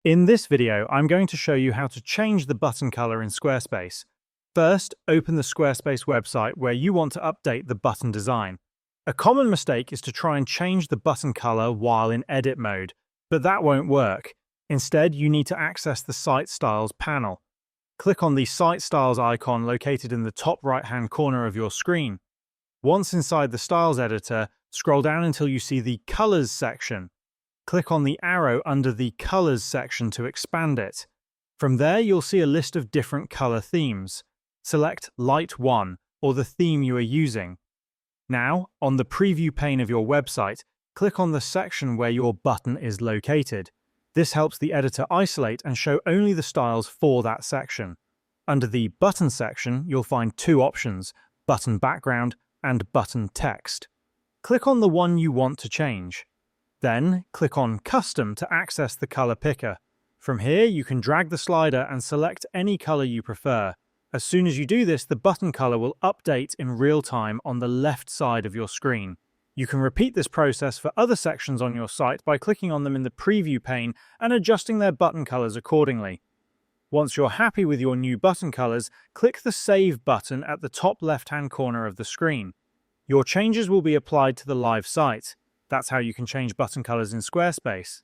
In this video, I'm going to show you how to change the button color in Squarespace. First, open the Squarespace website where you want to update the button design. A common mistake is to try and change the button color while in edit mode, but that won't work. Instead, you need to access the Site Styles panel. Click on the Site Styles icon located in the top right-hand corner of your screen. Once inside the Styles editor, scroll down until you see the Colors section. Click on the arrow under the Colors section to expand it. From there, you'll see a list of different color themes. Select Light 1, or the theme you are using. Now, on the preview pane of your website, click on the section where your button is located. This helps the editor isolate and show only the styles for that section. Under the Button section, you'll find two options, Button Background and Button Text. Click on the one you want to change. Then, click on Custom to access the color picker. From here, you can drag the slider and select any color you prefer. As soon as you do this, the button color will update in real time on the left side of your screen. You can repeat this process for other sections on your site by clicking on them in the preview pane and adjusting their button colors accordingly. Once you're happy with your new button colors, click the Save button at the top left-hand corner of the screen. Your changes will be applied to the live site. That's how you can change button colors in Squarespace.